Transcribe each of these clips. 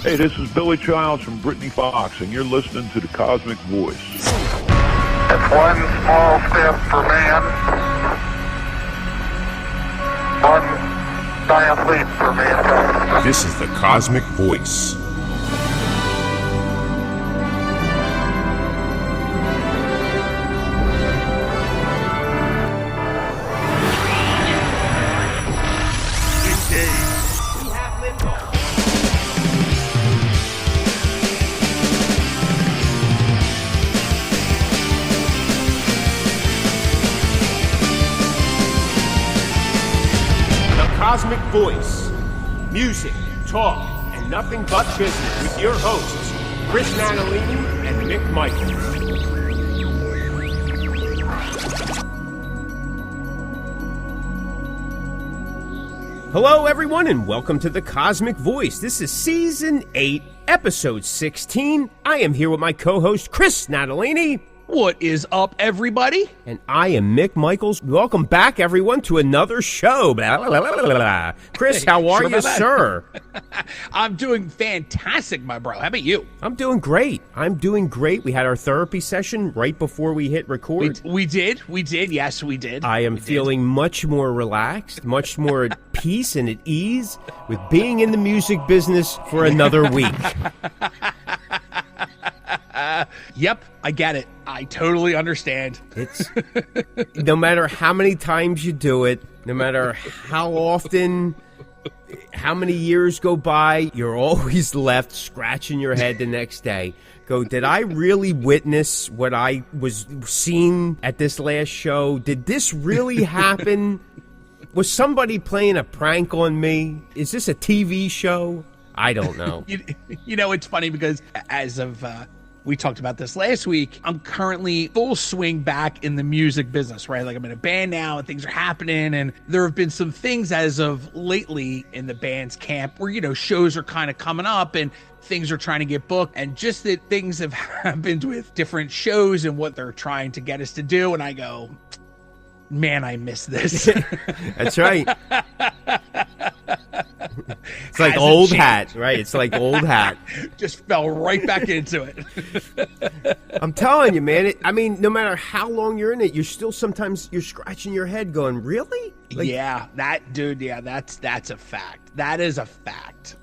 Hey, this is Billy Childs from Brittany Fox, and you're listening to the Cosmick Voice. It's one small step for man, one giant leap for mankind. This is the Cosmick Voice. Cosmick Voice. Music, talk, and nothing but business with your hosts, Chris Natalini and Mick Michaels. Hello, everyone, and welcome to the Cosmick Voice. This is Season 8, Episode 16. I am here with my co-host, Chris Natalini. What is up, everybody? And I am Mick Michaels. Welcome back, everyone, to another show. Blah, blah, blah, blah, blah. Chris, how are you, sir? I'm doing fantastic, my bro. How about you? I'm doing great. We had our therapy session right before we hit record. We did. Yes, we did. I am feeling much more relaxed, much more at peace and at ease with being in the music business for another week. Yep, I get it. I totally understand. It's no matter how many times you do it, no matter how often, how many years go by, you're always left scratching your head the next day. Go, did I really witness what I was seeing at this last show? Did this really happen? Was somebody playing a prank on me? Is this a TV show? I don't know. You know, it's funny because as of... we talked about this last week. I'm currently full swing back in the music business, right? Like I'm in a band now and things are happening. And there have been some things as of lately in the band's camp where, you know, shows are kind of coming up and things are trying to get booked. And just that things have happened with different shows and what they're trying to get us to do. And I go, man, I miss this. That's right. It's like old hat, right? It's like old hat. Just fell right back into it. I'm telling you, man. No matter how long you're in it, you're still sometimes you're scratching your head, going, "Really?" That's a fact. That is a fact.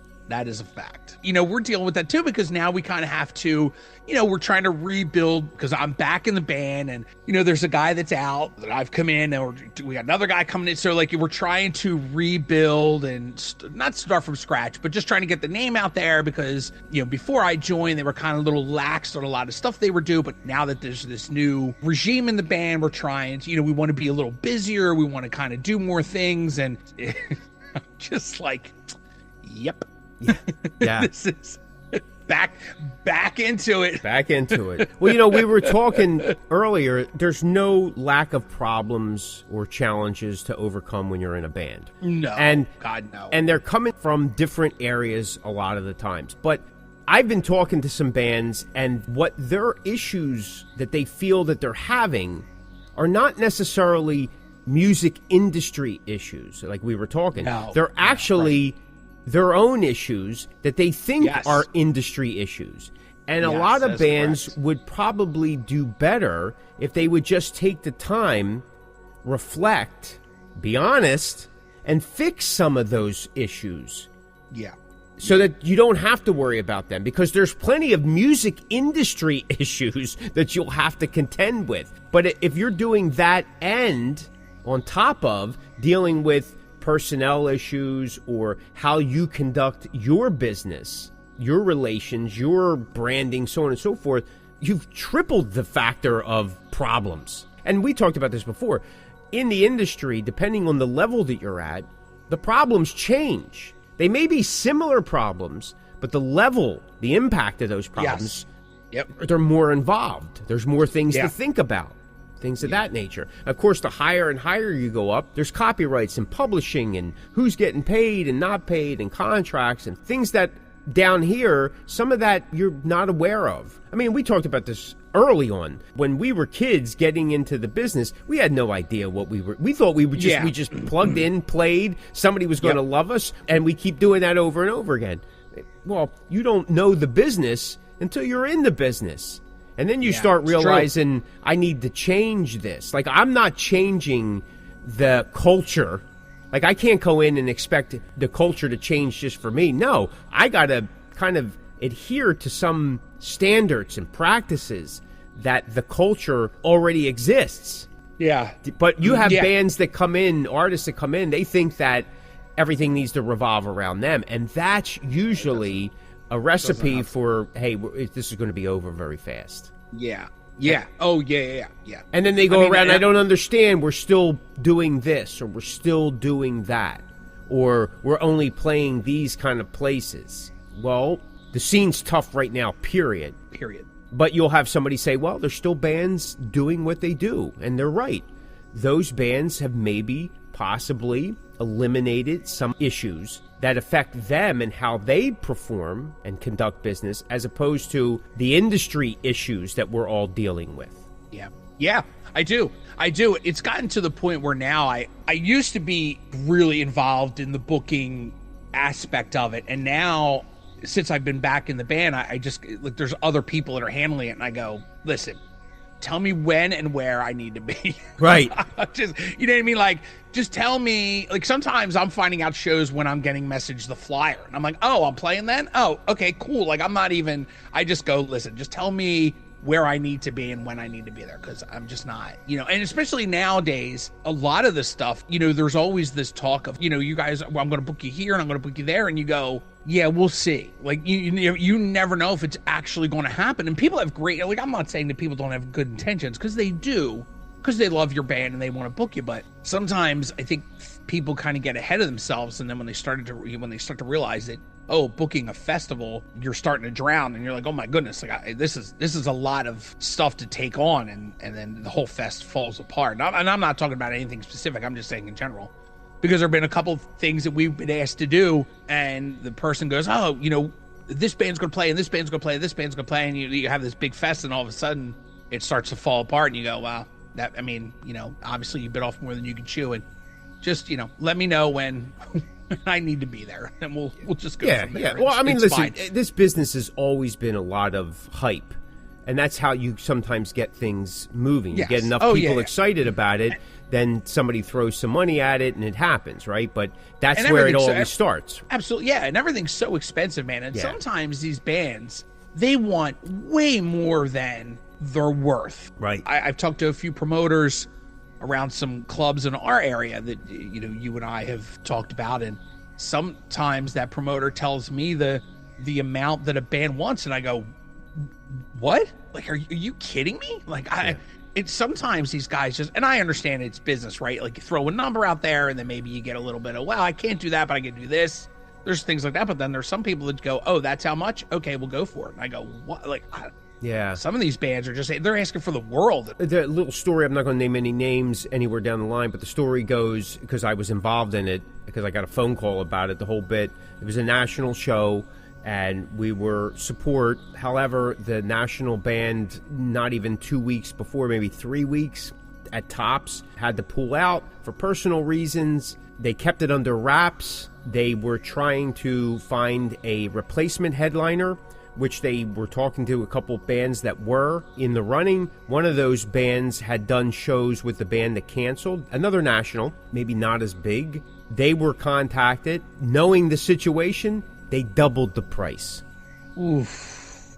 You know, we're dealing with that too because now we kind of have to, you know, we're trying to rebuild because I'm back in the band and, you know, there's a guy that's out that I've come in and we got another guy coming in. So like we're trying to rebuild and not start from scratch, but just trying to get the name out there because, you know, before I joined, they were kind of a little lax on a lot of stuff they were doing. But now that there's this new regime in the band, we're trying to, you know, we want to be a little busier. We want to kind of do more things. And I'm just like, yep. Yeah. This is back into it. Back into it. Well, you know, we were talking earlier, there's no lack of problems or challenges to overcome when you're in a band. No. God, no. And they're coming from different areas a lot of the times. But I've been talking to some bands, and what their issues that they feel that they're having are not necessarily music industry issues, like we were talking. No. They're actually... Right. Their own issues that they think Yes. are industry issues. And a Yes, lot of that's bands correct. would probably do better if they would just take the time, reflect, be honest, and fix some of those issues. Yeah. So that you don't have to worry about them, because there's plenty of music industry issues that you'll have to contend with. But if you're doing that end on top of dealing with personnel issues or how you conduct your business, your relations, your branding, so on and so forth, you've tripled the factor of problems. And we talked about this before. In the industry, depending on the level that you're at, the problems change. They may be similar problems, but the level, the impact of those problems, they're more involved. There's more things to think about. Things of that nature. Of course, the higher and higher you go up, there's copyrights and publishing and who's getting paid and not paid and contracts and things that down here, some of that you're not aware of. I mean, we talked about this early on. When we were kids getting into the business, we had no idea what we were. We thought we just plugged in, played, somebody was going to love us, and we keep doing that over and over again. Well, you don't know the business until you're in the business. And then you start realizing, I need to change this. Like, I'm not changing the culture. Like, I can't go in and expect the culture to change just for me. No, I got to kind of adhere to some standards and practices that the culture already exists. Yeah. But you have bands that come in, artists that come in, they think that everything needs to revolve around them. And that's usually a recipe for, hey, this is going to be over very fast. Yeah. Yeah. Oh, yeah. And then they go around, I don't understand, we're still doing this, or we're still doing that, or we're only playing these kind of places. Well, the scene's tough right now, period. But you'll have somebody say, well, there's still bands doing what they do. And they're right. Those bands have maybe, possibly eliminated some issues that affect them and how they perform and conduct business, as opposed to the industry issues that we're all dealing with. Yeah, I do. It's gotten to the point where now I used to be really involved in the booking aspect of it. And now, since I've been back in the band, I just, like, there's other people that are handling it, and I go, listen, tell me when and where I need to be. Right. Just, you know what I mean? Like, just tell me, like, sometimes I'm finding out shows when I'm getting messaged the flyer, and I'm like, oh, I'm playing then? Oh, okay, cool. Like, I just go, listen, just tell me where I need to be and when I need to be there, because I'm just not, and especially nowadays, a lot of this stuff, there's always this talk of, you guys, well, I'm going to book you here and I'm going to book you there, and you go, yeah, we'll see. Like, you never know if it's actually going to happen. And people have great, like, I'm not saying that people don't have good intentions, because they do, because they love your band and they want to book you, but sometimes I think people kind of get ahead of themselves, and then when they start to realize that, oh, booking a festival, you're starting to drown, and you're like, oh my goodness, like, this is a lot of stuff to take on, and then the whole fest falls apart. And I'm not talking about anything specific, I'm just saying in general, because there have been a couple of things that we've been asked to do, and the person goes, oh, this band's going to play, and this band's going to play, and this band's going to play, and you have this big fest, and all of a sudden it starts to fall apart, and you go, wow, that, I mean, obviously you bit off more than you can chew, and just, let me know when I need to be there, and we'll just go from there. Well, I mean, listen, this business has always been a lot of hype, and that's how you sometimes get things moving. You get enough people excited about it, then somebody throws some money at it, and it happens, right? But that's where it always starts. Absolutely, yeah, and everything's so expensive, man, and sometimes these bands, they want way more than they're worth. Right. I've talked to a few promoters around some clubs in our area that you and I have talked about, and sometimes that promoter tells me the amount that a band wants, and I go, what? Like, are you kidding me? Like, it's sometimes these guys just, and I understand it's business, right? Like, you throw a number out there, and then maybe you get a little bit of, well, I can't do that, but I can do this. There's things like that, but then there's some people that go, oh, that's how much? Okay, we'll go for it. And I go, what? Like, some of these bands are just, they're asking for the world. The little story, I'm not going to name any names anywhere down the line, but the story goes, because I was involved in it, because I got a phone call about it, the whole bit. It was a national show, and we were support. However, the national band, not even 2 weeks before, maybe 3 weeks at tops, had to pull out for personal reasons. They kept it under wraps. They were trying to find a replacement headliner, which they were talking to a couple bands that were in the running. One of those bands had done shows with the band that canceled. Another national, maybe not as big. They were contacted. Knowing the situation, they doubled the price. Oof.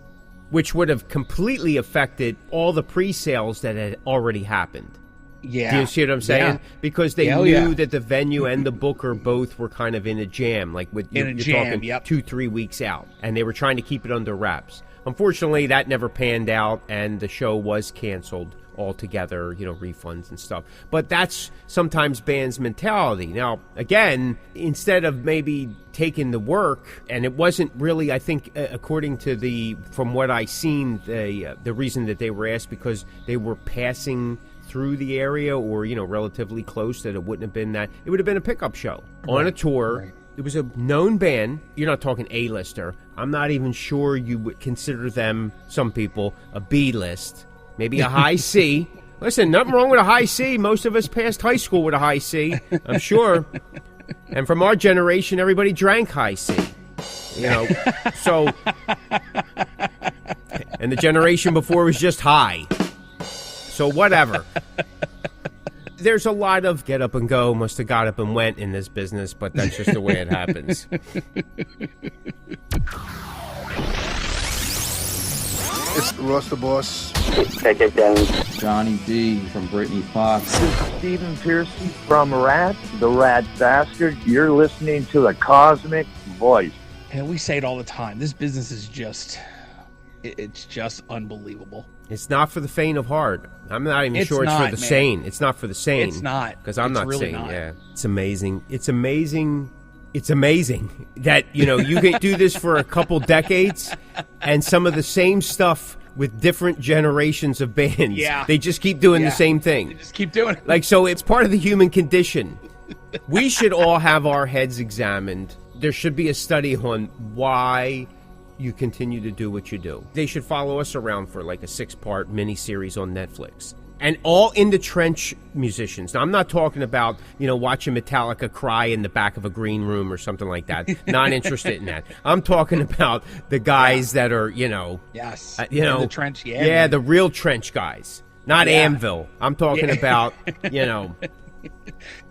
Which would have completely affected all the pre-sales that had already happened. Yeah. Do you see what I'm saying? Yeah. Because they knew that the venue and the booker both were kind of in a jam, like you're talking 2-3 weeks out, and they were trying to keep it under wraps. Unfortunately, that never panned out, and the show was canceled altogether, refunds and stuff. But that's sometimes bands' mentality. Now, again, instead of maybe taking the work, and it wasn't really, I think, according to from what I seen, the reason that they were asked, because they were passing through the area, or relatively close, that it wouldn't have been that. It would have been a pickup show on a tour. Right. It was a known band. You're not talking A-lister. I'm not even sure you would consider them, some people, a B-list. Maybe a high C. Listen, nothing wrong with a high C. Most of us passed high school with a high C, I'm sure. And from our generation, everybody drank high C. You know, so, and the generation before was just high. So whatever. There's a lot of get up and go, must have got up and went in this business, but that's just the way it happens. It's Russ the Boss. Take it down. Johnny D from Britney Fox. This is Stephen Pearcy from Rat, the Rat Bastard. You're listening to the Cosmick Voice. And we say it all the time. This business is just, it's just unbelievable. It's not for the faint of heart. I'm not even sure it's for the sane. It's not for the sane. It's not. Because I'm not really sane. not. Yeah. It's amazing. It's amazing. It's amazing that, you know, you can do this for a couple decades and some of the same stuff with different generations of bands. Yeah. They just keep doing the same thing. They just keep doing it. Like, so it's part of the human condition. We should all have our heads examined. There should be a study on why you continue to do what you do. They should follow us around for like a 6-part miniseries on Netflix. And all in the trench musicians. Now, I'm not talking about, you know, watching Metallica cry in the back of a green room or something like that. Not interested in that. I'm talking about the guys that are, you know... Yes. You know, in the trench, yeah, the real trench guys. Not Anvil. I'm talking about, you know...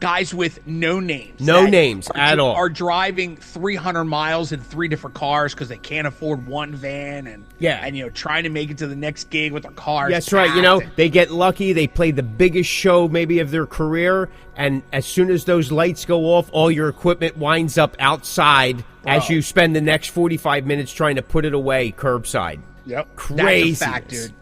guys with no names. No names at all. Are driving 300 miles in 3 different cars because they can't afford one van and you know, trying to make it to the next gig with their cars. That's right. You know, they get lucky. They play the biggest show maybe of their career, and as soon as those lights go off, all your equipment winds up outside as you spend the next 45 minutes trying to put it away curbside. Yep. Crazy. That's a fact, dude.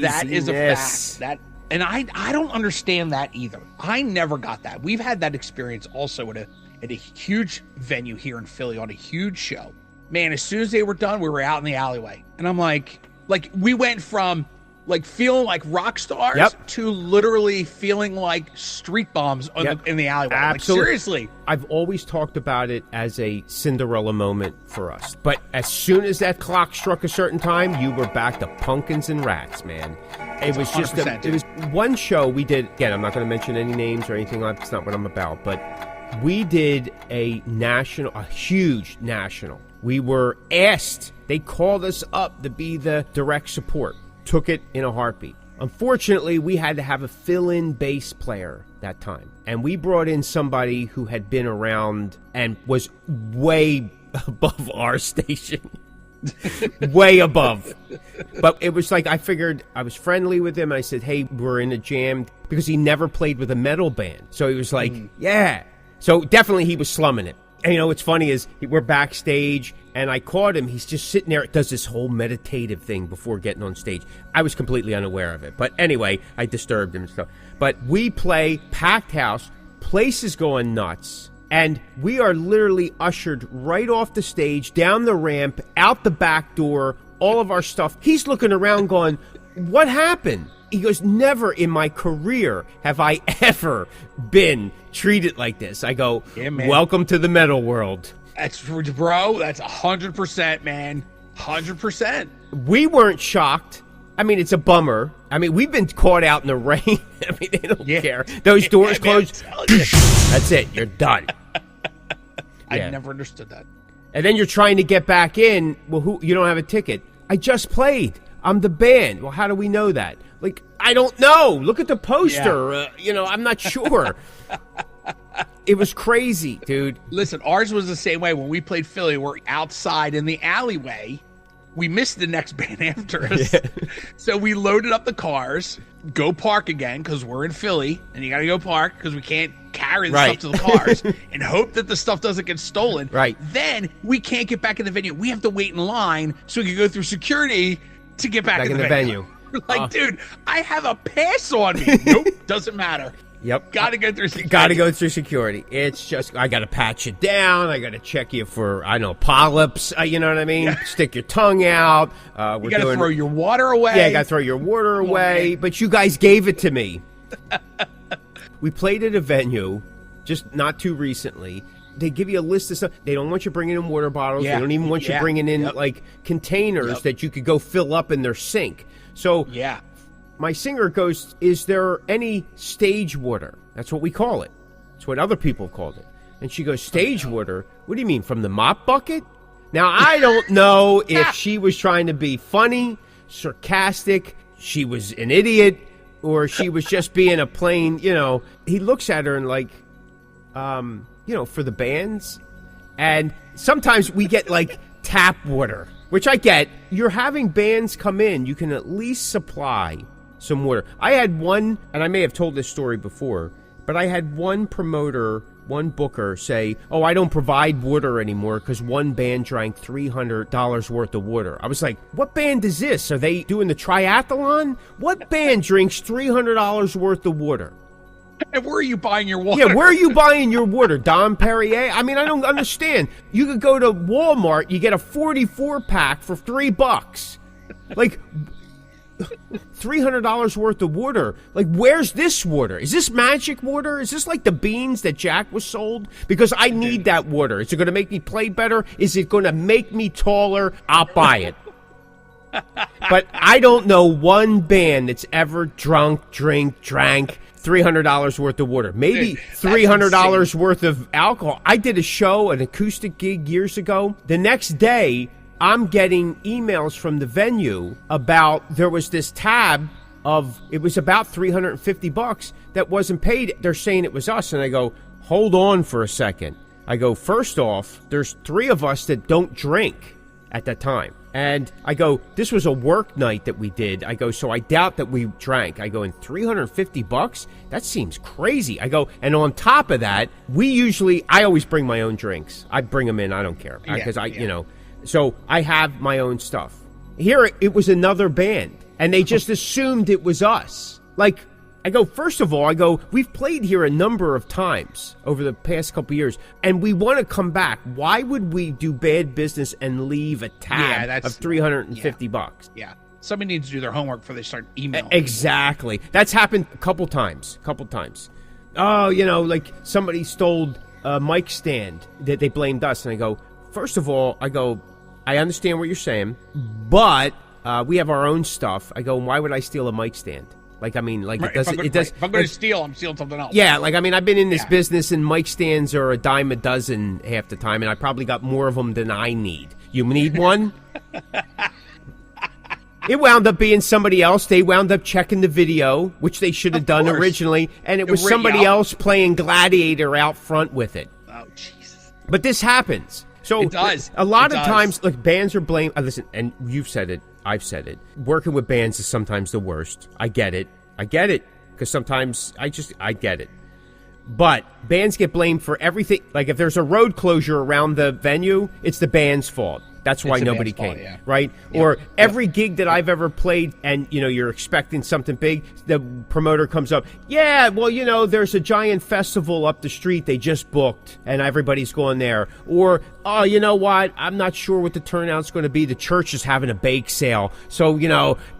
That is a fact. And I don't understand that either. I never got that. We've had that experience also at a huge venue here in Philly on a huge show. Man, as soon as they were done, we were out in the alleyway. And I'm like we went from like feeling like rock stars to literally feeling like street bombs in the alleyway. Absolutely. Like, seriously. I've always talked about it as a Cinderella moment for us. But as soon as that clock struck a certain time, you were back to pumpkins and rats, man. It was just it was one show we did. Again, I'm not going to mention any names or anything like that's not what I'm about. But we did a huge national. We were asked. They called us up to be the direct support. Took it in a heartbeat. Unfortunately, we had to have a fill-in bass player that time. And we brought in somebody who had been around and was way above our station. Way above. But it was like, I figured I was friendly with him. And I said, hey, we're in a jam. Because he never played with a metal band. So he was like, yeah. So definitely he was slumming it. And, you know, what's funny is we're backstage, and I caught him. He's just sitting there, does this whole meditative thing before getting on stage. I was completely unaware of it. But anyway, I disturbed him and stuff. But we play packed house, place is going nuts, and we are literally ushered right off the stage, down the ramp, out the back door, all of our stuff. He's looking around going, what happened? He goes, never in my career have I ever been treated like this. I go, welcome to the metal world. That's 100%, man. 100%. We weren't shocked. I mean, it's a bummer. I mean, we've been caught out in the rain. I mean, they don't care. Those doors closed. That's it. You're done. I never understood that. And then you're trying to get back in. Well, you don't have a ticket. I just played. I'm the band. Well, how do we know that? Like, I don't know. Look at the poster. I'm not sure. It was crazy, dude. Listen, ours was the same way. When we played Philly, we're outside in the alleyway. We missed the next band after us. Yeah. So we loaded up the cars, go park again, because we're in Philly, and you got to go park because we can't carry the stuff to the cars and hope that the stuff doesn't get stolen. Right. Then we can't get back in the venue. We have to wait in line so we can go through security to get back in the venue. Like, dude, I have a pass on me. Nope, doesn't matter. Yep. Got to go through security. Got to go through security. It's just, I got to pat you down. I got to check you for, polyps. You know what I mean? Yeah. Stick your tongue out. You got to throw your water away. Yeah, got to throw your water away. But you guys gave it to me. We played at a venue just not too recently. They give you a list of stuff. They don't want you bringing in water bottles. Yeah. They don't even want you bringing in, containers that you could go fill up in their sink. So my singer goes, is there any stage water? That's what we call it. That's what other people have called it. And she goes, stage water? What do you mean, from the mop bucket? Now, I don't know if she was trying to be funny, sarcastic, she was an idiot, or she was just being a plain, he looks at her and like, for the bands. And sometimes we get like tap water, which I get. You're having bands come in, you can at least supply some water. I had one, and I may have told this story before, but I had one promoter, one booker say, "Oh, I don't provide water anymore because one band drank $300 worth of water." I was like, what band is this? Are they doing the triathlon? What band drinks $300 worth of water? And where are you buying your water? Yeah, where are you buying your water? Dom Perrier? I mean, I don't understand. You could go to Walmart, you get a 44-pack for $3. Like, $300 worth of water. Like, where's this water? Is this magic water? Is this like the beans that Jack was sold? Because I need that water. Is it going to make me play better? Is it going to make me taller? I'll buy it. But I don't know one band that's ever drank $300 worth of water. Maybe $300 worth of alcohol. I did a show, an acoustic gig years ago. The next day, I'm getting emails from the venue about there was this tab of, it was about $350 that wasn't paid. They're saying it was us. And I go, hold on for a second. I go, first off, there's 3 of us that don't drink at that time. And I go, this was a work night that we did. I go, so I doubt that we drank. I go, and $350? That seems crazy. I go, and on top of that, I always bring my own drinks. I bring them in. I don't care. Because so I have my own stuff. Here, it was another band, and they just assumed it was us. Like, I go, first of all, we've played here a number of times over the past couple of years, and we want to come back. Why would we do bad business and leave a tab of $350? Yeah. Somebody needs to do their homework before they start emailing. Exactly. That's happened a couple times. Oh, like somebody stole a mic stand that they blamed us, and I go, first of all, I understand what you're saying, but we have our own stuff. I go, why would I steal a mic stand? Like, I mean, like, right, it does. If I'm going to steal, I'm stealing something else. Yeah, like, I mean, I've been in this business, and mic stands are a dime a dozen half the time, and I probably got more of them than I need. You need one? It wound up being somebody else. They wound up checking the video, which they should have done originally, and it was somebody else playing Gladiator out front with it. Oh, Jesus. But this happens. So it does. A lot of times, like, bands are blamed. Listen, and you've said it. I've said it. Working with bands is sometimes the worst. I get it. Because sometimes I get it. But bands get blamed for everything. Like, if there's a road closure around the venue, it's the band's fault. That's why nobody came, right? Yep. Or every gig that I've ever played, and, you're expecting something big, the promoter comes up, yeah, well, there's a giant festival up the street they just booked, and everybody's going there. Or, oh, you know what? I'm not sure what the turnout's going to be. The church is having a bake sale. So,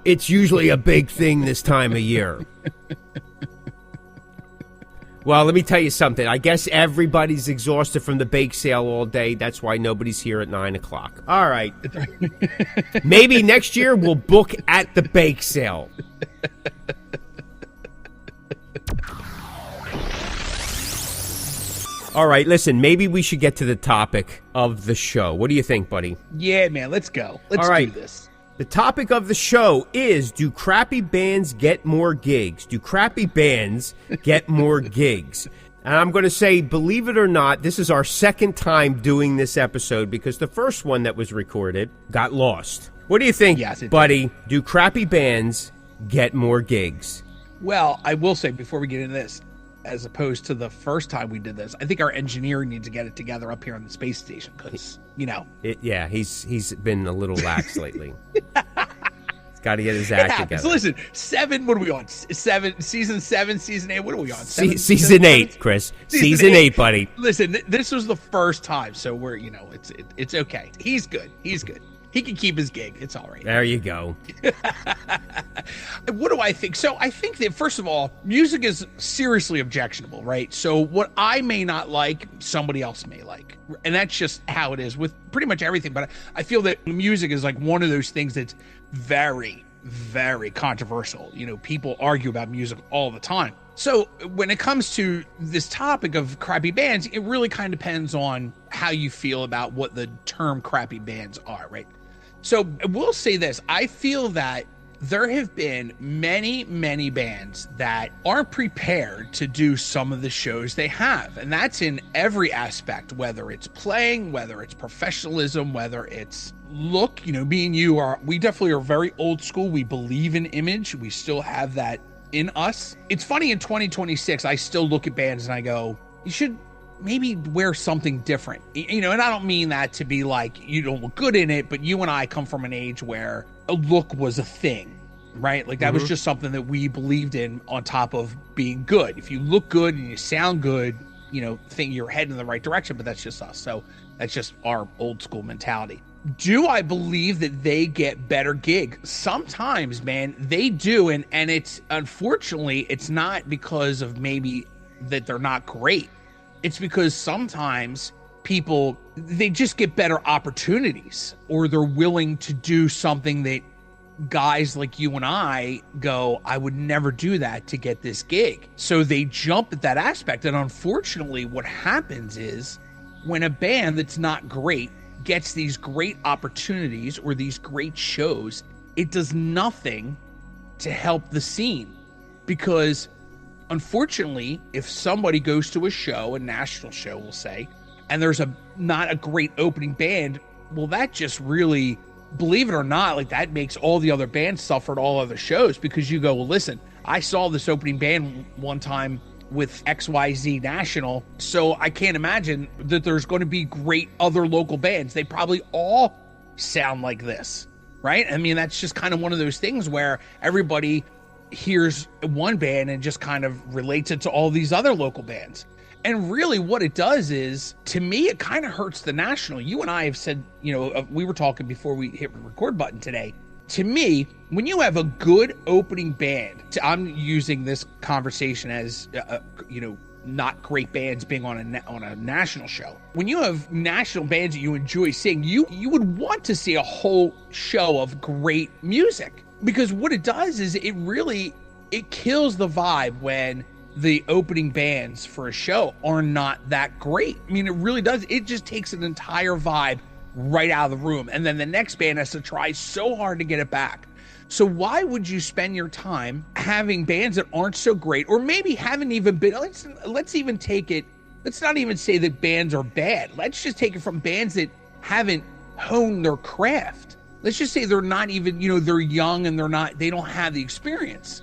it's usually a big thing this time of year. Well, let me tell you something. I guess everybody's exhausted from the bake sale all day. That's why nobody's here at 9 o'clock. All right. Maybe next year we'll book at the bake sale. All right, listen, maybe we should get to the topic of the show. What do you think, buddy? Yeah, man, let's go. Let's do this. The topic of the show is, do crappy bands get more gigs? And I'm going to say, believe it or not, this is our second time doing this episode because the first one that was recorded got lost. What do you think, buddy? Do crappy bands get more gigs? Well, I will say before we get into this, as opposed to the first time we did this, I think our engineer needs to get it together up here on the space station because, he's been a little lax lately. He's got to get his act together. So listen, 7, what are we on? Season 7, season 8, what are we on? Season 8, Chris. Season 8, buddy. Listen, this was the first time, so we're, it's okay. He's good. He can keep his gig. It's all right. There you go. What do I think? So I think that, first of all, music is seriously objectionable, right? So what I may not like, somebody else may like. And that's just how it is with pretty much everything. But I feel that music is like one of those things that's very, very controversial. People argue about music all the time. So when it comes to this topic of crappy bands, it really kind of depends on how you feel about what the term crappy bands are, right? So we'll say this. I feel that there have been many, many bands that aren't prepared to do some of the shows they have. And that's in every aspect, whether it's playing, whether it's professionalism, whether it's look. Me and you we definitely are very old school. We believe in image. We still have that in us. It's funny, in 2026, I still look at bands and I go, you should maybe wear something different. And I don't mean that to be like you don't look good in it, but you and I come from an age where a look was a thing, right? Like that was just something that we believed in on top of being good. If you look good and you sound good, think you're heading in the right direction, but that's just us. So that's just our old school mentality. Do I believe that they get better gigs? Sometimes, man, they do. And it's unfortunately, it's not because of maybe that they're not great. It's because sometimes people, they just get better opportunities, or they're willing to do something that guys like you and I go, I would never do that to get this gig. So they jump at that aspect. And unfortunately, what happens is when a band that's not great gets these great opportunities or these great shows, it does nothing to help the scene. Because unfortunately, if somebody goes to a show, a national show, we'll say, and there's not a great opening band, well, that just really, believe it or not, like that makes all the other bands suffer at all other shows, because you go, well, listen, I saw this opening band one time with XYZ National, so I can't imagine that there's going to be great other local bands. They probably all sound like this, right? I mean, that's just kind of one of those things where everybody hears one band and just kind of relates it to all these other local bands. And really what it does is, to me, it kind of hurts the national. You and I have said, we were talking before we hit the record button today. To me, when you have a good opening band, I'm using this conversation as, not great bands being on a national show. When you have national bands that you enjoy seeing, you would want to see a whole show of great music. Because what it does is it kills the vibe when the opening bands for a show are not that great. I mean, it really does. It just takes an entire vibe right out of the room. And then the next band has to try so hard to get it back. So why would you spend your time having bands that aren't so great, or maybe haven't even been, let's even take it, let's not even say that bands are bad. Let's just take it from bands that haven't honed their craft. Let's just say they're not even, they're young and they don't have the experience,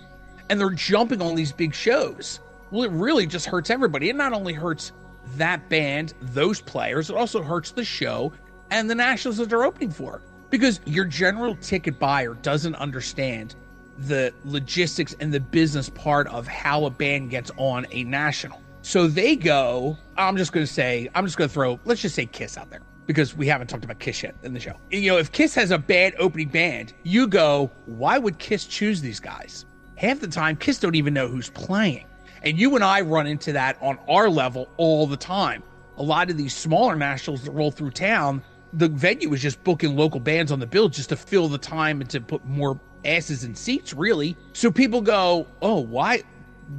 and they're jumping on these big shows. Well, it really just hurts everybody. It not only hurts that band, those players, it also hurts the show and the nationals that they're opening for, because your general ticket buyer doesn't understand the logistics and the business part of how a band gets on a national. So they go, let's just say Kiss out there, because we haven't talked about Kiss yet in the show. If Kiss has a bad opening band, you go, why would Kiss choose these guys? Half the time, Kiss don't even know who's playing. And you and I run into that on our level all the time. A lot of these smaller nationals that roll through town, the venue is just booking local bands on the bill just to fill the time and to put more asses in seats, really. So people go, oh, why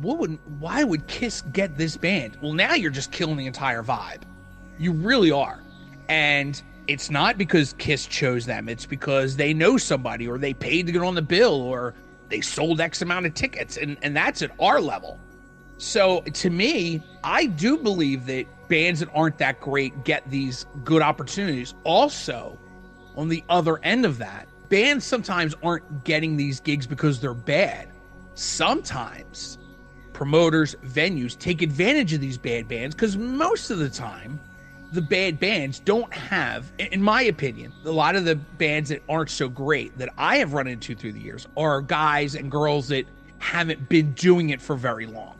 would Kiss get this band? Well, now you're just killing the entire vibe. You really are. And it's not because Kiss chose them. It's because they know somebody, or they paid to get on the bill, or they sold X amount of tickets. And that's at our level. So to me, I do believe that bands that aren't that great get these good opportunities. Also, on the other end of that, bands sometimes aren't getting these gigs because they're bad. Sometimes promoters, venues take advantage of these bad bands, because most of the time, the bad bands don't have, in my opinion, a lot of the bands that aren't so great that I have run into through the years are guys and girls that haven't been doing it for very long.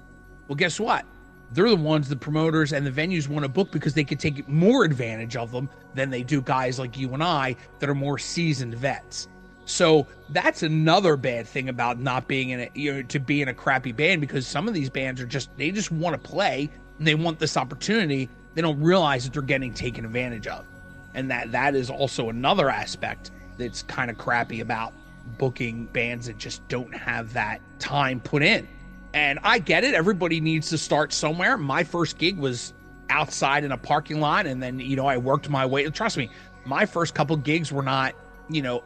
Well, guess what? They're the ones the promoters and the venues want to book, because they can take more advantage of them than they do guys like you and I that are more seasoned vets. So that's another bad thing about not being to be in a crappy band, because some of these bands they just want to play and they want this opportunity. They don't realize that they're getting taken advantage of. And that is also another aspect that's kind of crappy about booking bands that just don't have that time put in. And I get it. Everybody needs to start somewhere. My first gig was outside in a parking lot, and then, I worked my way. Trust me, my first couple gigs were not,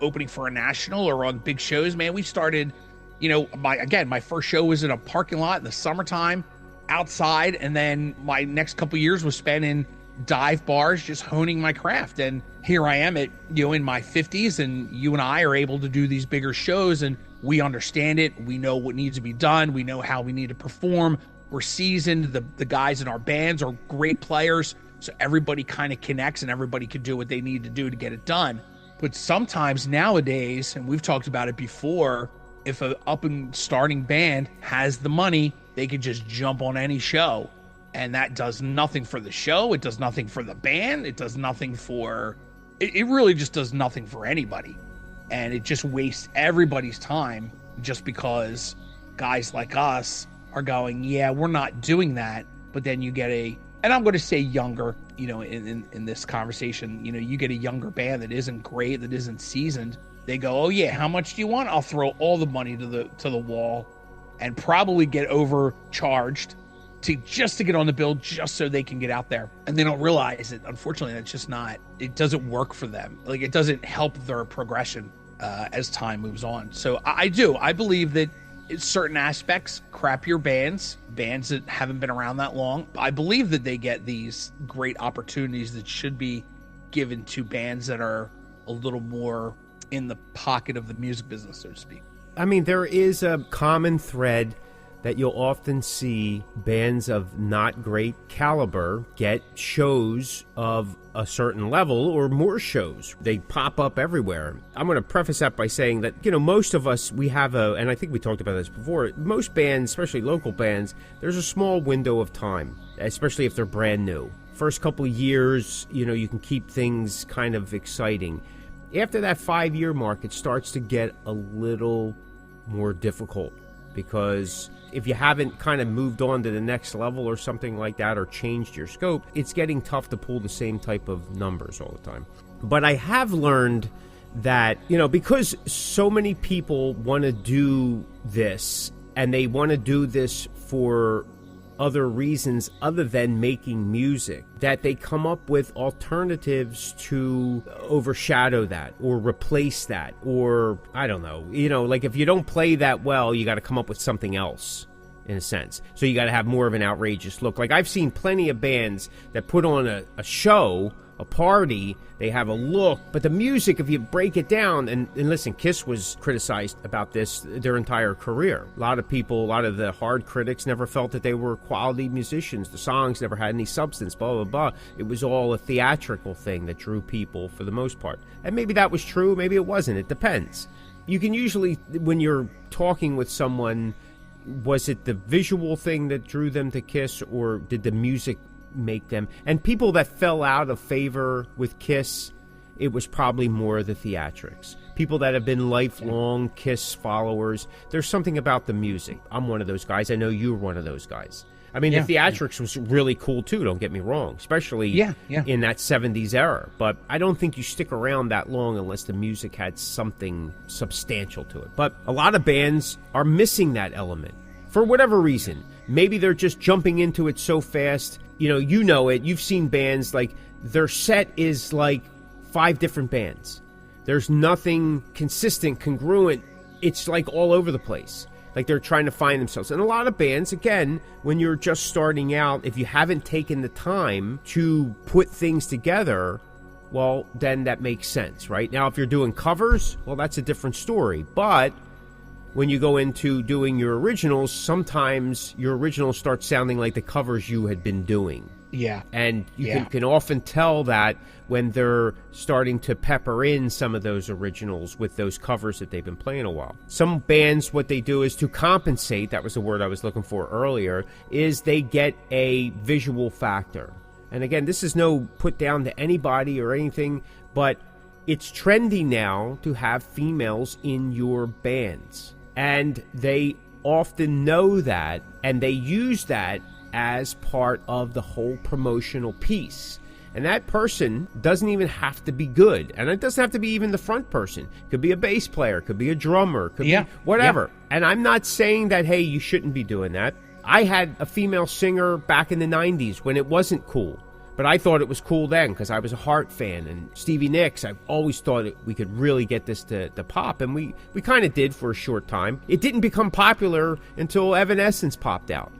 opening for a national or on big shows, man. We started, my first show was in a parking lot in the summertime outside. And then my next couple years was spent in dive bars, just honing my craft. And here I am at, in my 50s, and you and I are able to do these bigger shows, and we understand it. We know what needs to be done. We know how we need to perform. We're seasoned. The guys in our bands are great players. So everybody kind of connects, and everybody can do what they need to do to get it done. But sometimes nowadays, and we've talked about it before, if an up and starting band has the money, they could just jump on any show. And that does nothing for the show. It does nothing for the band. It does nothing for... It really just does nothing for anybody. And it just wastes everybody's time just because guys like us are going, yeah, we're not doing that. But then you get and I'm going to say younger, in this conversation, you get a younger band that isn't great, that isn't seasoned. They go, oh yeah, how much do you want? I'll throw all the money to the wall and probably get overcharged to get on the bill just so they can get out there. And they don't realize it. Unfortunately, that's just not, it doesn't work for them. Like, it doesn't help their progression as time moves on. So I believe that in certain aspects, crappier bands that haven't been around that long, I believe that they get these great opportunities that should be given to bands that are a little more in the pocket of the music business, so to speak. I mean, there is a common thread that you'll often see bands of not great caliber get shows of a certain level or more shows. They pop up everywhere. I'm going to preface that by saying that, most of us, we have and I think we talked about this before, most bands, especially local bands, there's a small window of time, especially if they're brand new. First couple of years, you can keep things kind of exciting. After that 5-year mark, it starts to get a little more difficult, because if you haven't kind of moved on to the next level or something like that, or changed your scope, it's getting tough to pull the same type of numbers all the time. But I have learned that, because so many people want to do this, and they want to do this for other reasons other than making music, that they come up with alternatives to overshadow that or replace that, or I don't know, like if you don't play that well, you got to come up with something else, in a sense. So you got to have more of an outrageous look. Like, I've seen plenty of bands that put on a show, a party, they have a look, but the music, if you break it down, and listen, Kiss was criticized about this their entire career. A lot of the hard critics never felt that they were quality musicians. The songs never had any substance, blah, blah, blah. It was all a theatrical thing that drew people for the most part. And maybe that was true, maybe it wasn't. It depends. You can usually, when you're talking with someone, was it the visual thing that drew them to Kiss, or did the music make them? And people that fell out of favor with Kiss, it was probably more the theatrics. People that have been lifelong Kiss followers, there's something about the music. I'm one of those guys. I know you're one of those guys. I mean, the theatrics was really cool too, don't get me wrong, especially in that 70s era. But I don't think you stick around that long unless the music had something substantial to it. But a lot of bands are missing that element for whatever reason. Maybe they're just jumping into it so fast. You know it. You've seen bands, like, their set is like 5 different bands. There's nothing consistent, congruent. It's like all over the place. Like, they're trying to find themselves. And a lot of bands, again, when you're just starting out, if you haven't taken the time to put things together, well, then that makes sense, right? Now, if you're doing covers, well, that's a different story. But when you go into doing your originals, sometimes your originals start sounding like the covers you had been doing. Yeah. And you can often tell that when they're starting to pepper in some of those originals with those covers that they've been playing a while. Some bands, what they do is to compensate, that was the word I was looking for earlier, is they get a visual factor. And again, this is no put down to anybody or anything, but it's trendy now to have females in your bands. And they often know that, and they use that as part of the whole promotional piece. And that person doesn't even have to be good. And it doesn't have to be even the front person. Could be a bass player, could be a drummer, could be whatever. And I'm not saying that, hey, you shouldn't be doing that. I had a female singer back in the 90s when it wasn't cool. But I thought it was cool then because I was a Heart fan. And Stevie Nicks, I always thought we could really get this to pop. And we kind of did for a short time. It didn't become popular until Evanescence popped out.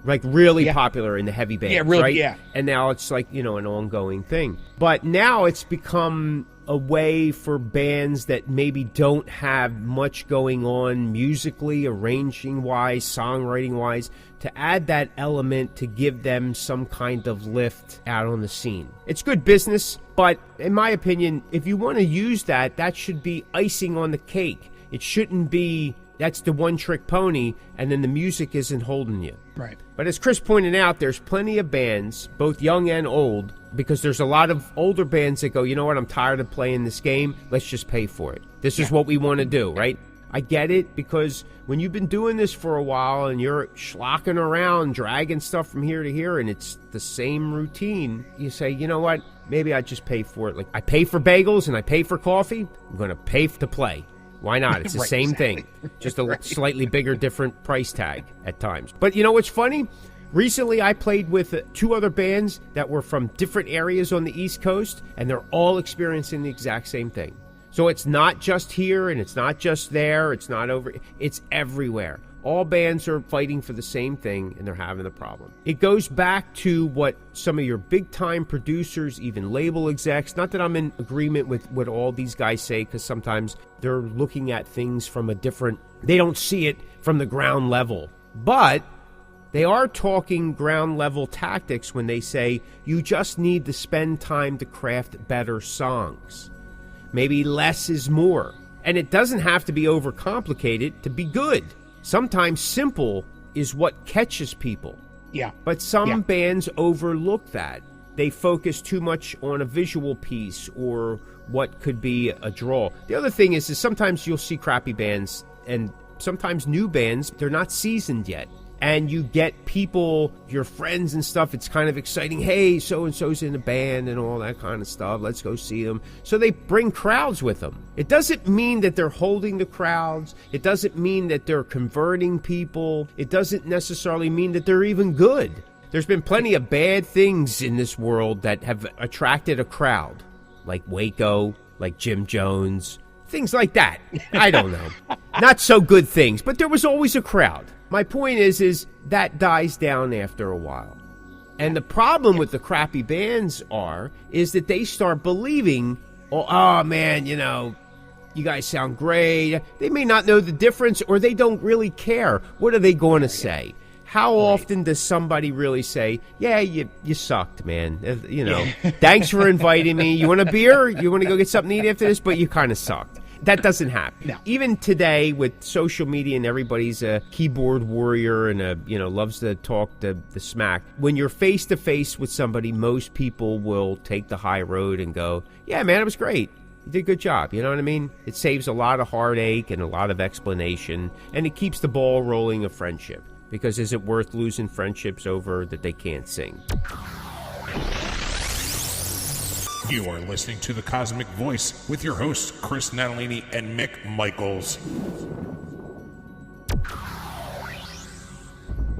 Like really popular in the heavy bands, right? Yeah. And now it's like, an ongoing thing. But now it's become a way for bands that maybe don't have much going on musically, arranging-wise, songwriting-wise, to add that element to give them some kind of lift out on the scene. It's good business, but in my opinion, if you want to use that, that should be icing on the cake. It shouldn't be, that's the one-trick pony, and then the music isn't holding you. Right. But as Chris pointed out, there's plenty of bands, both young and old, because there's a lot of older bands that go, you know what, I'm tired of playing this game. Let's just pay for it. This is what we want to do, right? I get it, because when you've been doing this for a while and you're schlocking around, dragging stuff from here to here, and it's the same routine, you say, you know what, maybe I just pay for it. Like, I pay for bagels and I pay for coffee. I'm going to pay to play. Why not? It's the same thing. Just a slightly bigger, different price tag at times. But you know what's funny? Recently, I played with 2 other bands that were from different areas on the East Coast, and they're all experiencing the exact same thing. So it's not just here, and it's not just there, it's not over, it's everywhere. All bands are fighting for the same thing, and they're having the problem. It goes back to what some of your big-time producers, even label execs, not that I'm in agreement with what all these guys say, because sometimes they're looking at things from a different, they don't see it from the ground level. But they are talking ground level tactics when they say you just need to spend time to craft better songs. Maybe less is more. And it doesn't have to be overcomplicated to be good. Sometimes simple is what catches people. Yeah. But some bands overlook that. They focus too much on a visual piece or what could be a draw. The other thing is sometimes you'll see crappy bands, and sometimes new bands, they're not seasoned yet. And you get people, your friends and stuff, it's kind of exciting. Hey, so-and-so's in a band and all that kind of stuff. Let's go see them. So they bring crowds with them. It doesn't mean that they're holding the crowds. It doesn't mean that they're converting people. It doesn't necessarily mean that they're even good. There's been plenty of bad things in this world that have attracted a crowd, like Waco, like Jim Jones, things like that. I don't know. Not so good things, but there was always a crowd. My point is that dies down after a while. And the problem with the crappy bands is that they start believing, oh man, you guys sound great. They may not know the difference, or they don't really care. What are they going to say? How often does somebody really say, yeah, you sucked, man. Thanks for inviting me. You want a beer? You want to go get something to eat after this? But you kind of sucked. That doesn't happen. No. Even today with social media and everybody's a keyboard warrior and loves to talk the smack. When you're face to face with somebody, most people will take the high road and go, yeah, man, it was great. You did a good job. You know what I mean? It saves a lot of heartache and a lot of explanation, and it keeps the ball rolling of friendship. Because is it worth losing friendships over that they can't sing? You are listening to the Cosmick Voice with your hosts, Chris Natalini and Mick Michaels.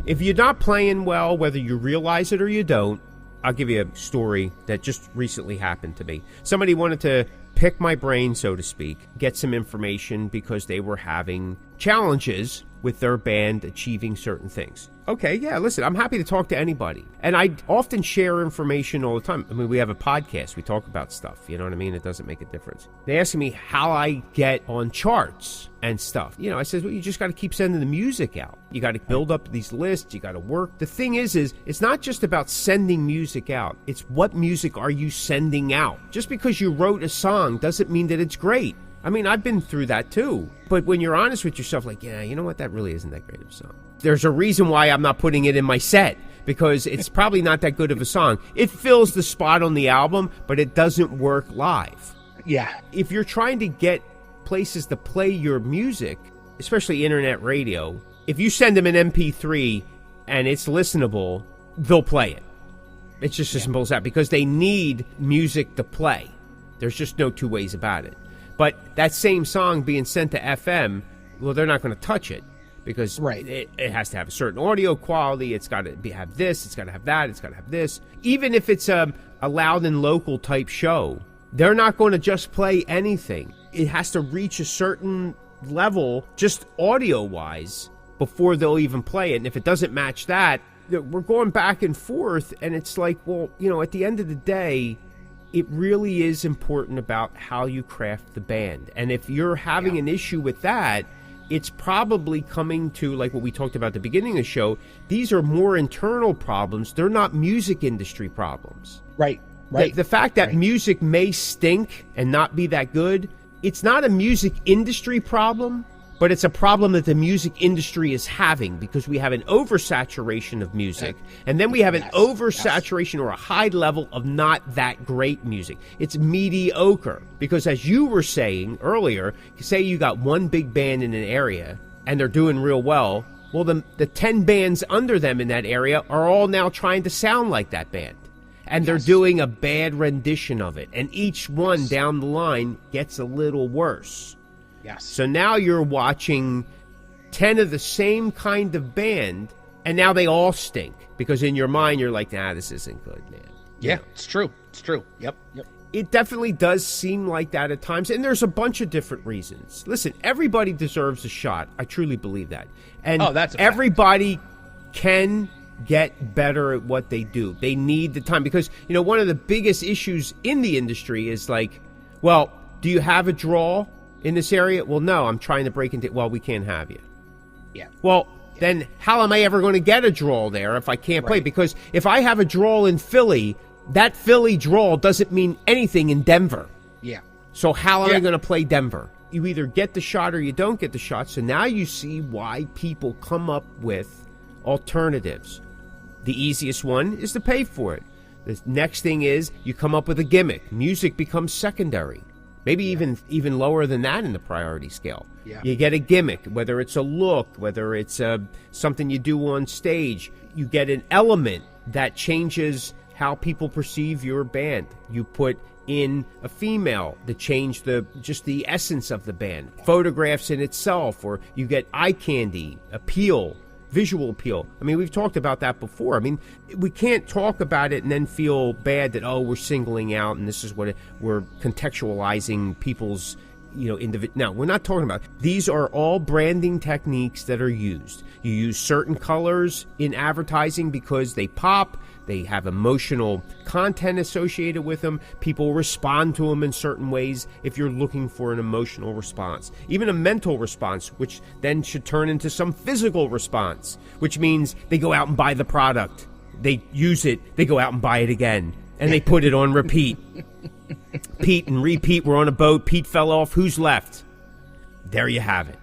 If you're not playing well, whether you realize it or you don't, I'll give you a story that just recently happened to me. Somebody wanted to pick my brain, so to speak, get some information because they were having challenges with their band achieving certain things. Okay, yeah, listen, I'm happy to talk to anybody. And I often share information all the time. I mean, we have a podcast. We talk about stuff. You know what I mean? It doesn't make a difference. They ask me how I get on charts and stuff. I said, well, you just got to keep sending the music out. You got to build up these lists. You got to work. The thing is it's not just about sending music out. It's what music are you sending out? Just because you wrote a song doesn't mean that it's great. I mean, I've been through that too. But when you're honest with yourself, like, yeah, you know what? That really isn't that great of a song. There's a reason why I'm not putting it in my set, because it's probably not that good of a song. It fills the spot on the album, but it doesn't work live. Yeah. If you're trying to get places to play your music, especially internet radio, if you send them an MP3 and it's listenable, they'll play it. It's just as simple as that, because they need music to play. There's just no two ways about it. But that same song being sent to FM, well, they're not going to touch it because Right. it has to have a certain audio quality. It's got to have this. It's got to have that. It's got to have this. Even if it's a loud and local type show, they're not going to just play anything. It has to reach a certain level, just audio-wise, before they'll even play it. And if it doesn't match that, we're going back and forth, and it's like, well, at the end of the day, it really is important about how you craft the band. And if you're having an issue with that, it's probably coming to, like what we talked about at the beginning of the show, these are more internal problems. They're not music industry problems. Right. The fact that music may stink and not be that good, it's not a music industry problem, but it's a problem that the music industry is having, because we have an oversaturation of music, and then we have an oversaturation or a high level of not that great music. It's mediocre, because as you were saying earlier, say you got one big band in an area and they're doing real well, well, the 10 bands under them in that area are all now trying to sound like that band. And they're doing a bad rendition of it. And each one down the line gets a little worse. Yes. So now you're watching 10 of the same kind of band, and now they all stink. Because in your mind, you're like, nah, this isn't good, man. Yeah, it's true. It's true. Yep. It definitely does seem like that at times. And there's a bunch of different reasons. Listen, everybody deserves a shot. I truly believe that. And that's a fact. Everybody can get better at what they do. They need the time, because one of the biggest issues in the industry is like, well, do you have a draw in this area? Well, no, I'm trying to break into. Well, we can't have you. Yeah. Well, then how am I ever going to get a draw there if I can't play? Because if I have a draw in Philly, that Philly draw doesn't mean anything in Denver. Yeah. So how am I going to play Denver? You either get the shot or you don't get the shot. So now you see why people come up with alternatives. The easiest one is to pay for it. The next thing is you come up with a gimmick. Music becomes secondary. Maybe even lower than that in the priority scale. Yeah. You get a gimmick, whether it's a look, whether it's something you do on stage. You get an element that changes how people perceive your band. You put in a female to change just the essence of the band. Photographs in itself, or you get eye candy, appeal, visual appeal. I mean, we've talked about that before. I mean, we can't talk about it and then feel bad that, we're singling out and this is what we're contextualizing people's, No, we're not talking about it. These are all branding techniques that are used. You use certain colors in advertising because they pop. They have emotional content associated with them. People respond to them in certain ways if you're looking for an emotional response. Even a mental response, which then should turn into some physical response, which means they go out and buy the product. They use it. They go out and buy it again. And they put it on repeat. Pete and repeat. We're on a boat. Pete fell off. Who's left? There you have it.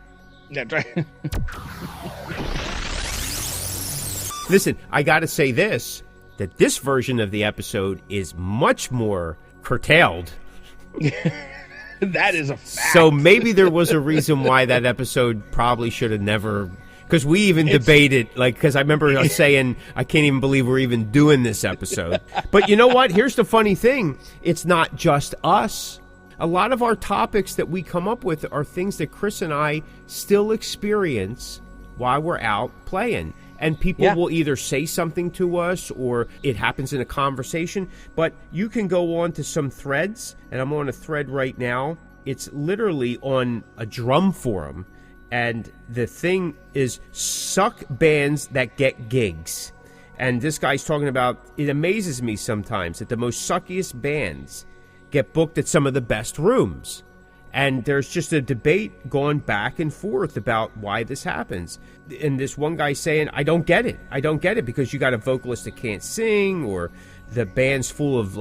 That's right. Listen, I got to say this, that this version of the episode is much more curtailed. That is a fact. So maybe there was a reason why that episode probably should have never... Because we even debated, because I remember us saying, I can't even believe we're even doing this episode. But you know what? Here's the funny thing. It's not just us. A lot of our topics that we come up with are things that Chris and I still experience while we're out playing. And people will either say something to us or it happens in a conversation. But you can go on to some threads, and I'm on a thread right now. It's literally on a drum forum. And the thing is, suck bands that get gigs. And this guy's talking about, it amazes me sometimes that the most suckiest bands get booked at some of the best rooms. And there's just a debate going back and forth about why this happens. And this one guy saying, I don't get it. I don't get it because you got a vocalist that can't sing, or the band's full of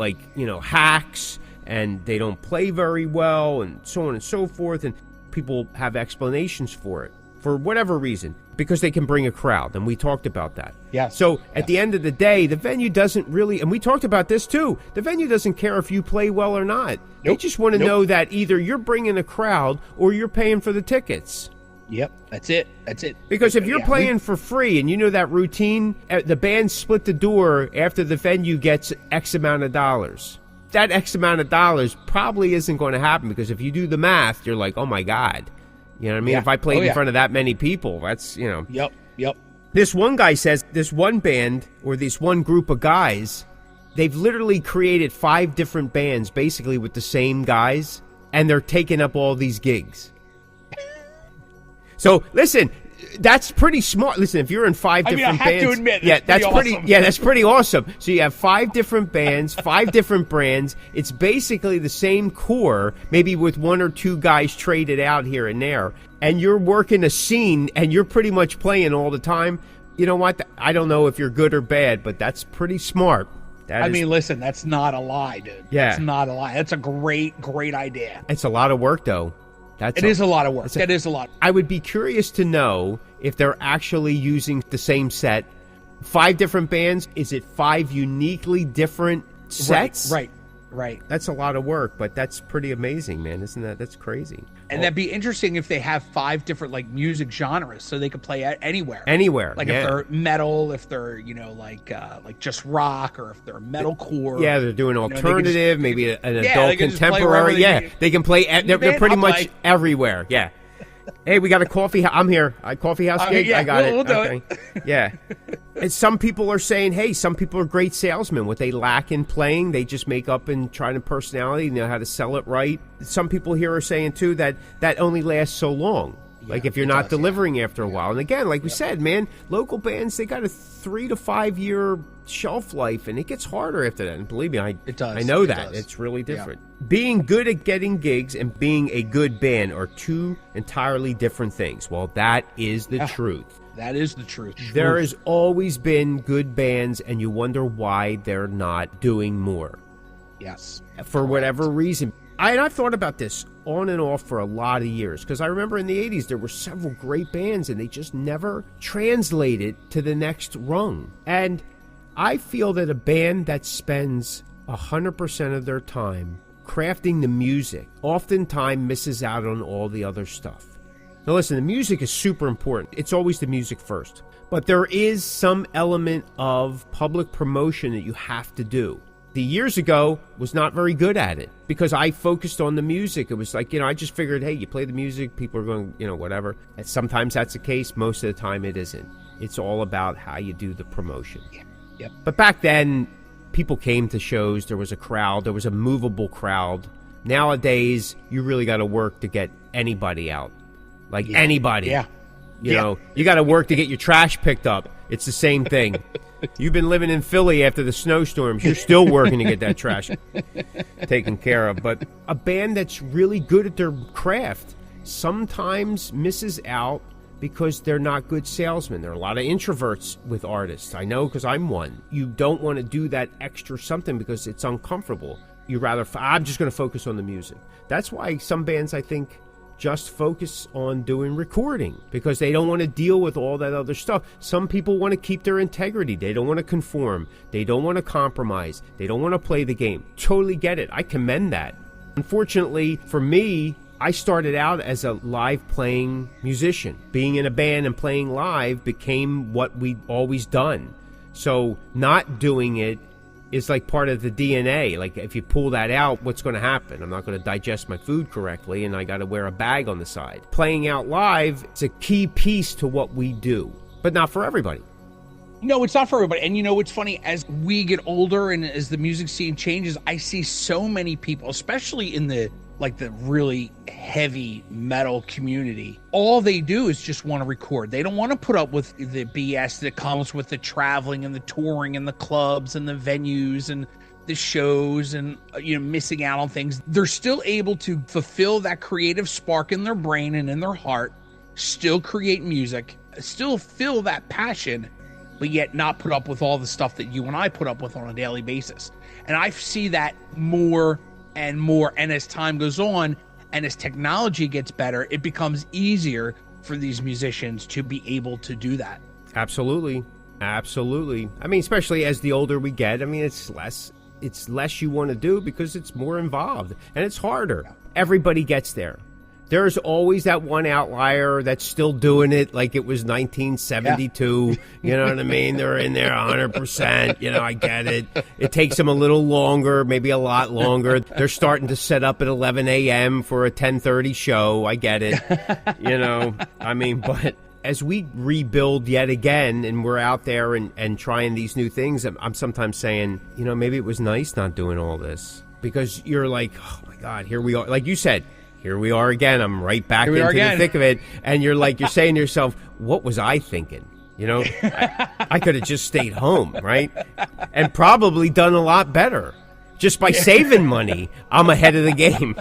hacks and they don't play very well, and so on and so forth. And people have explanations for it, for whatever reason, because they can bring a crowd, and we talked about that. Yes. So at the end of the day, the venue doesn't really, and we talked about this too, the venue doesn't care if you play well or not. They just want to know that either you're bringing a crowd or you're paying for the tickets. Yep, that's it. Because if you're playing for free and you know that routine, the band split the door after the venue gets X amount of dollars. That X amount of dollars probably isn't going to happen, because if you do the math, you're like, oh my God, You know what I mean? Yeah. If I played Oh, in yeah. front of that many people, that's, you know. Yep. This one guy says this one band or this one group of guys, they've literally created 5 different bands basically with the same guys, and they're taking up all these gigs. So listen, that's pretty smart. Listen, if you're in 5 different I have bands, to admit, that's pretty awesome. Yeah, that's pretty awesome. So you have 5 different bands, 5 different brands. It's basically the same core, maybe with 1 or 2 guys traded out here and there. And you're working a scene, and you're pretty much playing all the time. You know what? I don't know if you're good or bad, but that's pretty smart. Listen, that's not a lie, dude. Yeah. That's not a lie. That's a great idea. It's a lot of work, though. It is a lot of work. That is a lot. I would be curious to know if they're actually using the same set. 5 different bands. Is it 5 uniquely different sets? Right. That's a lot of work, but that's pretty amazing, man. Isn't that? That's crazy. And that'd be interesting if they have 5 different like music genres, so they could play anywhere. Anywhere. Like if they're metal, if they're like just rock, or if they're metalcore. Yeah, they're doing alternative, maybe an adult contemporary. They can play. They're pretty much everywhere. Yeah. Hey, we got a coffee. I'm here. A coffee house gig. Yeah, I got it. We'll do it. Yeah. And some people are saying, hey, some people are great salesmen. What they lack in playing, they just make up and try to personality, know how to sell it right. Some people here are saying, too, that only lasts so long. Yeah, like if you're not delivering after a while. And again, like we said, man, local bands, they got a 3 to 5 year shelf life, and it gets harder after that. And believe me, it does. I know that. It's really different. Yeah. Being good at getting gigs and being a good band are 2 entirely different things. Well, that is the truth. That is the truth. There has always been good bands, and you wonder why they're not doing more. Yes. For whatever reason. I've thought about this on and off for a lot of years, because I remember in the 80s there were several great bands, and they just never translated to the next rung. And I feel that a band that spends 100% of their time crafting the music oftentimes misses out on all the other stuff. Now listen, the music is super important. It's always the music first. But there is some element of public promotion that you have to do. The years ago was not very good at it because I focused on the music. It was like, I just figured, hey, you play the music, people are going, whatever. And sometimes that's the case. Most of the time it isn't. It's all about how you do the promotion. Yeah. Yep. But back then, people came to shows. There was a crowd. There was a movable crowd. Nowadays, you really got to work to get anybody out. Like anybody. Yeah. You know, you got to work to get your trash picked up. It's the same thing. You've been living in Philly after the snowstorms. You're still working to get that trash taken care of. But a band that's really good at their craft sometimes misses out because they're not good salesmen. There are a lot of introverts with artists. I know because I'm one. You don't want to do that extra something because it's uncomfortable. You rather, I'm just going to focus on the music. That's why some bands, I think, just focus on doing recording because they don't want to deal with all that other stuff. Some people want to keep their integrity. They don't want to conform. They don't want to compromise. They don't want to play the game. Totally get it. I commend that. Unfortunately, for me, I started out as a live playing musician. Being in a band and playing live became what we'd always done. So not doing it is like part of the DNA. Like if you pull that out, what's going to happen? I'm not going to digest my food correctly, and I got to wear a bag on the side. Playing out live, it's a key piece to what we do, but not for everybody. No, it's not for everybody. And what's funny, as we get older and as the music scene changes, I see so many people, especially in the really heavy metal community, all they do is just want to record. They don't want to put up with the BS that comes with the traveling and the touring and the clubs and the venues and the shows and missing out on things. They're still able to fulfill that creative spark in their brain and in their heart, still create music, still feel that passion, but yet not put up with all the stuff that you and I put up with on a daily basis. And I see that more and more, and as time goes on and as technology gets better, it becomes easier for these musicians to be able to do that. Absolutely. I mean, especially as the older we get, I mean, it's less you want to do because it's more involved and it's harder. Everybody gets there. There's always that one outlier that's still doing it like it was 1972. You know what I mean? They're in there 100%. You know, I get it. It takes them a little longer, maybe a lot longer. They're starting to set up at 11 a.m. for a 10:30 show. I get it. You know, I mean, but as we rebuild yet again and we're out there and trying these new things, I'm sometimes saying, you know, maybe it was nice not doing all this, because you're like, oh, my God, here we are. Like you said, here we are again. I'm right back into the thick of it. And you're like, you're saying to yourself, what was I thinking? You know, I could have just stayed home, right? And probably done a lot better. Just by saving money, I'm ahead of the game.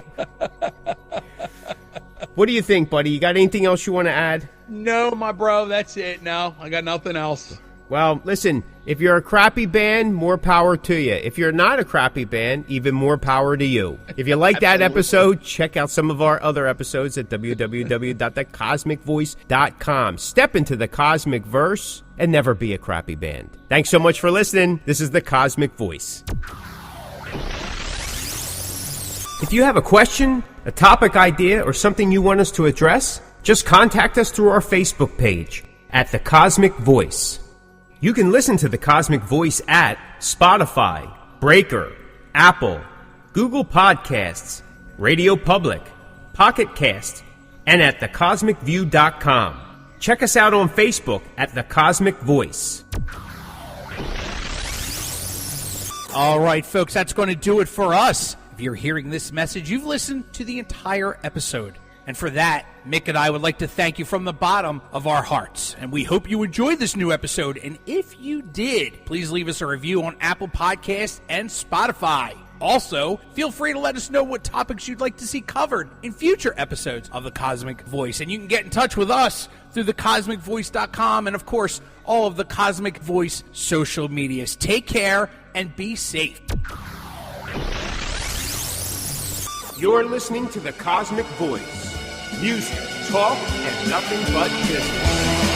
What do you think, buddy? You got anything else you want to add? No, my bro, that's it. No, I got nothing else. Well, listen, if you're a crappy band, more power to you. If you're not a crappy band, even more power to you. If you like that episode, check out some of our other episodes at www.thecosmickvoice.com. Step into the Cosmic Verse and never be a crappy band. Thanks so much for listening. This is the Cosmic Voice. If you have a question, a topic idea, or something you want us to address, just contact us through our Facebook page at The Cosmic Voice. You can listen to The Cosmic Voice at Spotify, Breaker, Apple, Google Podcasts, Radio Public, Pocket Cast, and at thecosmicview.com. Check us out on Facebook at The Cosmic Voice. All right, folks, that's going to do it for us. If you're hearing this message, you've listened to the entire episode. And for that, Mick and I would like to thank you from the bottom of our hearts. And we hope you enjoyed this new episode. And if you did, please leave us a review on Apple Podcasts and Spotify. Also, feel free to let us know what topics you'd like to see covered in future episodes of The Cosmic Voice. And you can get in touch with us through thecosmicvoice.com and, of course, all of the Cosmic Voice social medias. Take care and be safe. You're listening to The Cosmic Voice. Music, talk, and nothing but business.